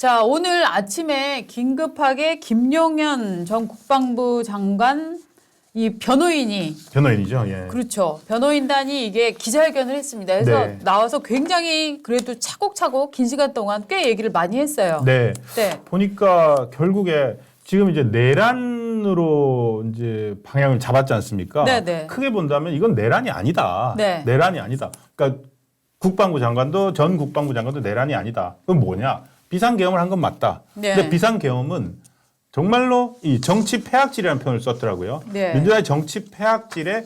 자, 오늘 아침에 긴급하게 김용현 전 국방부 장관 이 변호인이죠. 예. 그렇죠. 변호인단이 이게 기자회견을 했습니다. 그래서 네. 나와서 굉장히 그래도 차곡차곡 긴 시간 동안 꽤 얘기를 많이 했어요. 네. 네. 보니까 결국에 지금 이제 내란으로 이제 방향을 잡았지 않습니까? 네네. 크게 본다면 이건 내란이 아니다. 네. 내란이 아니다. 그러니까 국방부 장관도 전 국방부 장관도 내란이 아니다. 그건 뭐냐? 비상계엄을 한 건 맞다. 네. 근데 비상계엄은 정말로 이 정치 폐악질이라는 표현을 썼더라고요. 네. 민주당의 정치 폐악질에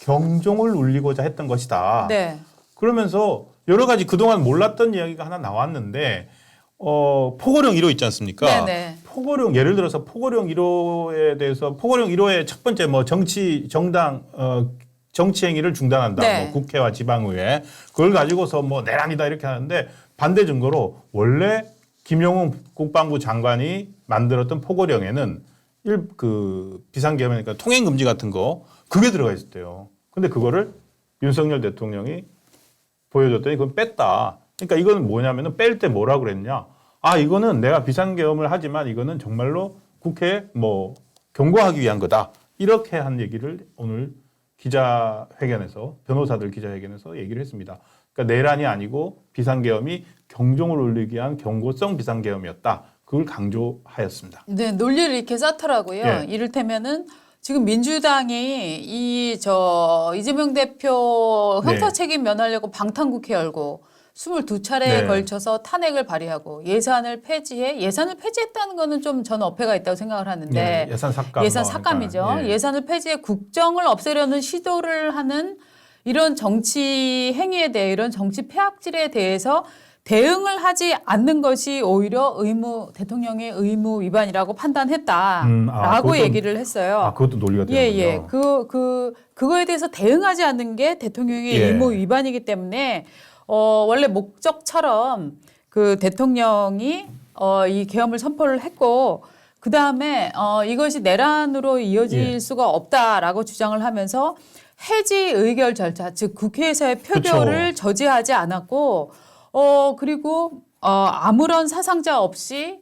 경종을 울리고자 했던 것이다. 네. 그러면서 여러 가지 그동안 몰랐던 이야기가 하나 나왔는데 포고령 1호 있지 않습니까? 네네. 포고령 예를 들어서 포고령 1호에 대해서 포고령 1호의 첫 번째 뭐 정당 정치 행위를 중단한다. 네. 뭐 국회와 지방의회 그걸 가지고서 뭐 내란이다 이렇게 하는데 반대 증거로 원래 김용훈 국방부 장관이 만들었던 포고령에는 비상계엄이니까 통행 금지 같은 거 그게 들어가 있었대요. 근데 그거를 윤석열 대통령이 보여줬더니 그건 뺐다. 그러니까 이거는 뭐냐면은 뺄 때 뭐라 그랬냐? 아 이거는 내가 비상계엄을 하지만 이거는 정말로 국회에 뭐 경고하기 위한 거다. 이렇게 한 얘기를 오늘 기자회견에서 변호사들 기자회견에서 얘기를 했습니다. 그러니까 내란이 아니고 비상계엄이 경종을 울리기 위한 경고성 비상계엄이었다. 그걸 강조하였습니다. 네, 논리를 이렇게 쌓더라고요. 예. 이를테면은 지금 민주당이 이재명 대표 형사 네. 책임 면하려고 방탄국회 열고 22차례에 네. 걸쳐서 탄핵을 발의하고 예산을 폐지했다는 거는 좀 저는 어폐가 있다고 생각을 하는데 예산 삭감. 예산 삭감이죠. 그러니까, 예. 예산을 폐지해 국정을 없애려는 시도를 하는 이런 정치 행위에 대해 이런 정치 폐악질에 대해서 대응을 하지 않는 것이 오히려 대통령의 의무 위반이라고 판단했다라고 그것도- 얘기를 했어요. 그것도 논리가 되는군요. 예. 그거에 대해서 대응하지 않는 게 대통령의 예. 의무 위반이기 때문에 원래 목적처럼 그 대통령이 이 계엄을 선포를 했고 그 다음에 이것이 내란으로 이어질 예. 수가 없다라고 주장을 하면서 해지 의결 절차, 즉 국회에서의 표결을 그쵸. 저지하지 않았고 그리고 아무런 사상자 없이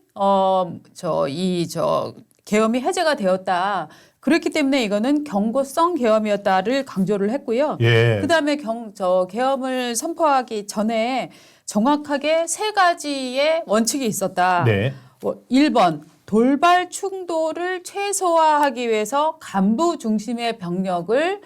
계엄이 해제가 되었다. 그렇기 때문에 이거는 경고성 계엄이었다를 강조를 했고요. 예. 그다음에 계엄을 선포하기 전에 정확하게 세 가지의 원칙이 있었다. 네. 1번 돌발 충돌을 최소화하기 위해서 간부 중심의 병력을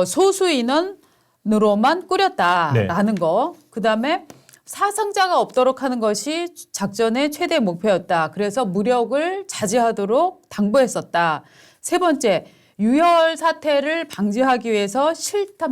소수 인원으로만 꾸렸다라는 거. 그다음에 사상자가 없도록 하는 것이 작전의 최대 목표였다. 그래서 무력을 자제하도록 당부했었다. 세 번째, 유혈 사태를 방지하기 위해서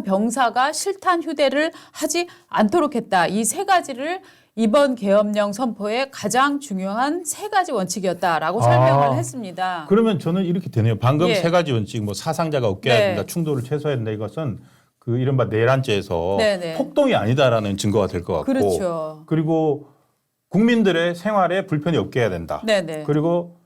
병사가 실탄 휴대를 하지 않도록 했다. 이 세 가지를 이번 계엄령 선포의 가장 중요한 세 가지 원칙이었다라고 설명을 했습니다. 그러면 저는 이렇게 되네요. 방금 예. 세 가지 원칙, 뭐 사상자가 없게 해야 네. 된다, 충돌을 최소화해야 된다. 이것은 그 이른바 내란죄에서 네네. 폭동이 아니다라는 증거가 될 것 같고, 그렇죠. 그리고 국민들의 생활에 불편이 없게 해야 된다. 네네. 그리고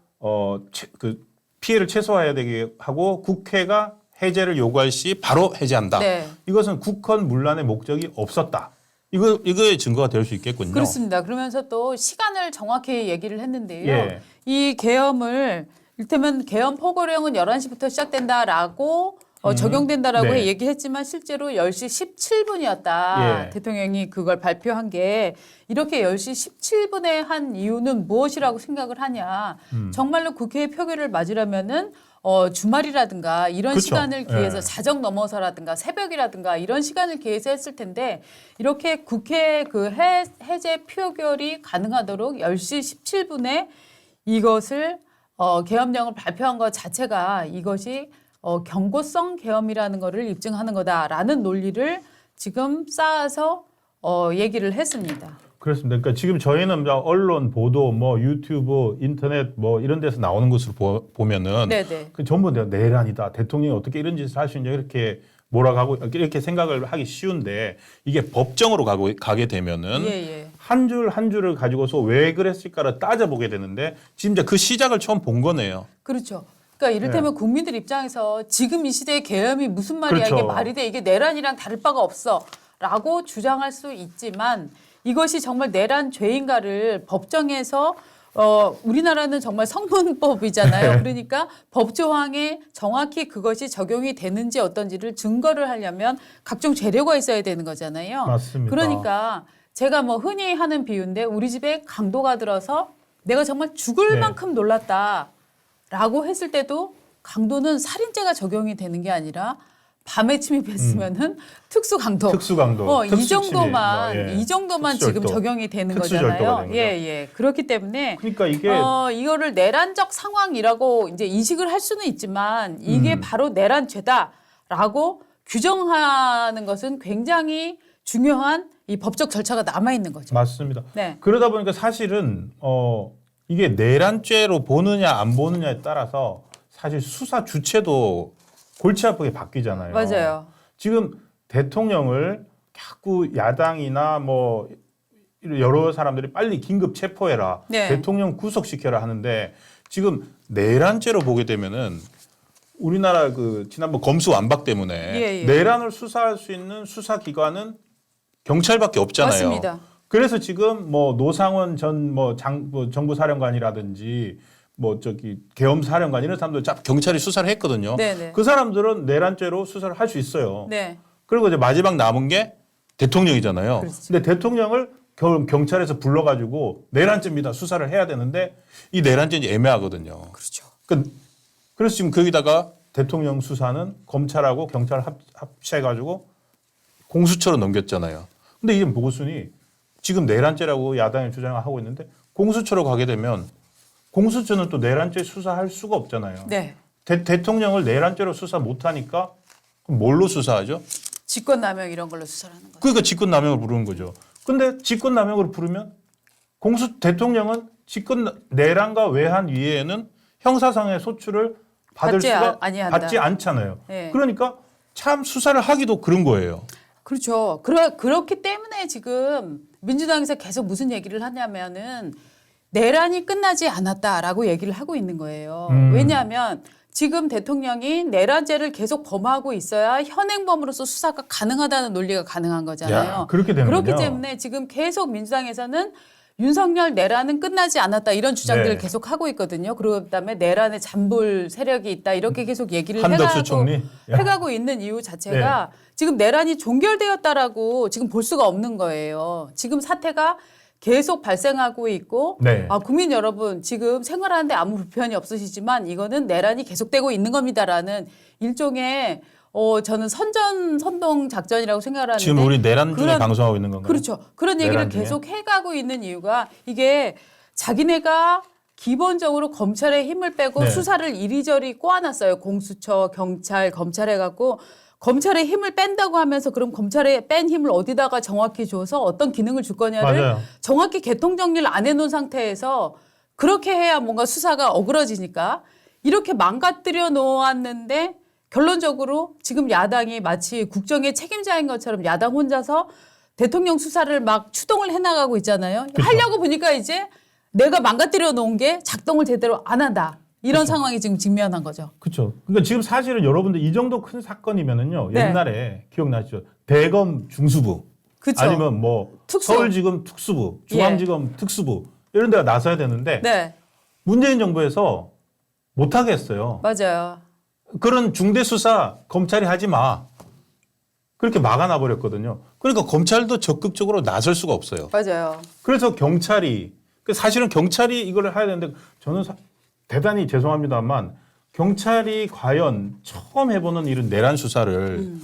피해를 최소화해야 되게 하고 국회가 해제를 요구할 시 바로 해제한다. 네. 이것은 국헌 문란의 목적이 없었다. 이거의 증거가 될 수 있겠군요. 그렇습니다. 그러면서 또 시간을 정확히 얘기를 했는데요. 예. 이 계엄을 이를테면 계엄 포고령은 11시부터 시작된다라고 적용된다라고 네. 얘기했지만 실제로 10시 17분이었다. 예. 대통령이 그걸 발표한 게 이렇게 10시 17분에 한 이유는 무엇이라고 생각을 하냐. 정말로 국회의 표결을 맞으려면은 주말이라든가 이런 그쵸. 시간을 기해서 예. 자정 넘어서라든가 새벽이라든가 이런 시간을 기해서 했을 텐데 이렇게 국회 해제 표결이 가능하도록 10시 17분에 이것을 계엄령을 발표한 것 자체가 이것이 경고성 계엄이라는 것을 입증하는 거다라는 논리를 지금 쌓아서 얘기를 했습니다. 그렇습니다. 그러니까 지금 저희는 언론 보도, 뭐 유튜브, 인터넷 뭐 이런 데서 나오는 것으로 보면은 네네. 그 전부 다 내란이다. 대통령이 어떻게 이런 짓을 할 수 있냐 이렇게 몰아가고 이렇게 생각을 하기 쉬운데 이게 법정으로 가게 되면은 예. 한 줄 한 줄을 가지고서 왜 그랬을까를 따져보게 되는데 지금 이제 그 시작을 처음 본 거네요. 그렇죠. 그러니까 이를테면 국민들 입장에서 지금 이 시대의 계엄이 무슨 말이야. 그렇죠. 이게 말이 돼. 이게 내란이랑 다를 바가 없어. 라고 주장할 수 있지만 이것이 정말 내란 죄인가를 법정에서 우리나라는 정말 성문법이잖아요. 그러니까 법조항에 정확히 그것이 적용이 되는지 어떤지를 증거를 하려면 각종 재료가 있어야 되는 거잖아요. 맞습니다. 그러니까 제가 뭐 흔히 하는 비유인데 우리 집에 강도가 들어서 내가 정말 죽을 네. 만큼 놀랐다라고 했을 때도 강도는 살인죄가 적용이 되는 게 아니라 밤에 침입했으면은 특수강도. 특수강도. 이 정도만 뭐, 예. 이 정도만 지금 특수절도. 적용이 되는 특수절도가 거잖아요. 되는 거죠. 예. 그렇기 때문에 그러니까 이게 이거를 내란적 상황이라고 이제 인식을 할 수는 있지만 이게 바로 내란죄다라고 규정하는 것은 굉장히 중요한 이 법적 절차가 남아 있는 거죠. 맞습니다. 네. 그러다 보니까 사실은 이게 내란죄로 보느냐 안 보느냐에 따라서 사실 수사 주체도 골치 아프게 바뀌잖아요. 맞아요. 지금 대통령을 자꾸 야당이나 뭐 여러 사람들이 빨리 긴급 체포해라, 네. 대통령 구속시켜라 하는데 지금 내란죄로 보게 되면은 우리나라 그 지난번 검수완박 때문에 예. 내란을 수사할 수 있는 수사기관은 경찰밖에 없잖아요. 맞습니다. 그래서 지금 뭐 노상원 전 정부사령관이라든지 뭐 계엄 사령관 이런 사람들 경찰이 수사를 했거든요. 네네. 그 사람들은 내란죄로 수사를 할 수 있어요. 네. 그리고 이제 마지막 남은 게 대통령이잖아요. 그렇죠. 근데 대통령을 경찰에서 불러가지고 내란죄입니다 수사를 해야 되는데 이 내란죄는 애매하거든요. 그렇죠. 그래서 지금 거기다가 대통령 수사는 검찰하고 경찰 합치해가지고 공수처로 넘겼잖아요. 근데 이게 무엇이니 지금 내란죄라고 야당이 주장을 하고 있는데 공수처로 가게 되면 공수처는 또 내란죄 수사할 수가 없잖아요. 네. 대통령을 내란죄로 수사 못하니까 그럼 뭘로 수사하죠? 직권남용 이런 걸로 수사를 하는 거죠. 그러니까 직권남용을 부르는 거죠. 근데 직권남용으로 부르면 대통령은 내란과 외환 이외에는 형사상의 소출을 받지 않잖아요. 네. 그러니까 참 수사를 하기도 그런 거예요. 그렇죠. 그렇기 때문에 지금 민주당에서 계속 무슨 얘기를 하냐면은 내란이 끝나지 않았다라고 얘기를 하고 있는 거예요. 왜냐하면 지금 대통령이 내란죄를 계속 범하고 있어야 현행범으로서 수사가 가능하다는 논리가 가능한 거잖아요. 야, 그렇기 때문에 지금 계속 민주당에서는 윤석열 내란은 끝나지 않았다 이런 주장들을 네. 계속 하고 있거든요. 그다음에 내란에 잔불 세력이 있다 이렇게 계속 얘기를 한덕수 총리? 해가고 있는 이유 자체가 지금 내란이 종결되었다라고 지금 볼 수가 없는 거예요. 지금 사태가 계속 발생하고 있고 네. 국민 여러분 지금 생활하는데 아무 불편이 없으시지만 이거는 내란이 계속되고 있는 겁니다라는 일종의 저는 선동 작전이라고 생각을 하는데 지금 우리 내란 중에 방송하고 있는 건가요? 그렇죠. 그런 얘기를 내란 중에? 계속 해가고 있는 이유가 이게 자기네가 기본적으로 검찰의 힘을 빼고 네. 수사를 이리저리 꼬아놨어요. 공수처, 경찰, 검찰 해갖고 검찰의 힘을 뺀다고 하면서 그럼 검찰의 뺀 힘을 어디다가 정확히 줘서 어떤 기능을 줄 거냐를 맞아요. 정확히 개통정리를 안 해놓은 상태에서 그렇게 해야 뭔가 수사가 어그러지니까 이렇게 망가뜨려 놓았는데 결론적으로 지금 야당이 마치 국정의 책임자인 것처럼 야당 혼자서 대통령 수사를 막 추동을 해나가고 있잖아요. 그렇죠. 하려고 보니까 이제 내가 망가뜨려 놓은 게 작동을 제대로 안 한다. 이런 그렇죠. 상황이 지금 직면한 거죠. 그렇죠. 그러니까 지금 사실은 여러분들 이 정도 큰 사건이면은요. 네. 옛날에 기억나시죠? 대검 중수부 그쵸. 아니면 뭐 특수. 서울지검 특수부, 중앙지검 특수부 이런 데가 나서야 되는데 네, 문재인 정부에서 못하게 했어요. 맞아요. 그런 중대 수사 검찰이 하지 마. 그렇게 막아놔 버렸거든요. 그러니까 검찰도 적극적으로 나설 수가 없어요. 맞아요. 그래서 경찰이 사실은 경찰이 이걸 해야 되는데 저는 대단히 죄송합니다만 경찰이 과연 처음 해보는 이런 내란 수사를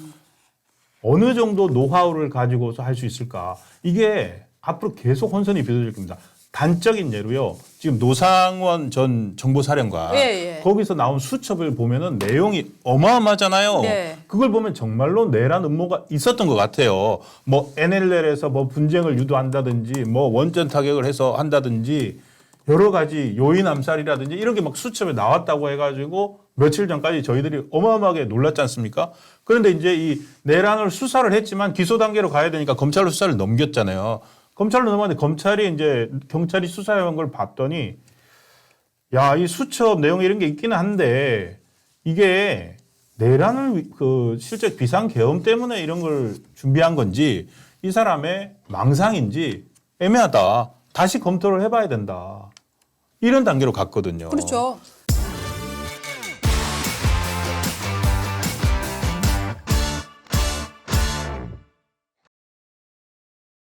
어느 정도 노하우를 가지고서 할 수 있을까? 이게 앞으로 계속 혼선이 빚어질 겁니다. 단적인 예로요. 지금 노상원 전 정보사령관 예. 거기서 나온 수첩을 보면은 내용이 어마어마하잖아요. 네. 그걸 보면 정말로 내란 음모가 있었던 것 같아요. 뭐 NLL에서 뭐 분쟁을 유도한다든지 뭐 원전 타격을 해서 한다든지 여러 가지 요인 암살이라든지 이런 게 막 수첩에 나왔다고 해가지고 며칠 전까지 저희들이 어마어마하게 놀랐지 않습니까? 그런데 이제 이 내란을 수사를 했지만 기소 단계로 가야 되니까 검찰로 수사를 넘겼잖아요. 검찰로 넘어갔는데 검찰이 이제 경찰이 수사해온 걸 봤더니 야, 이 수첩 내용에 이런 게 있기는 한데 이게 내란을 실제 비상계엄 때문에 이런 걸 준비한 건지 이 사람의 망상인지 애매하다. 다시 검토를 해봐야 된다. 이런 단계로 갔거든요. 그렇죠.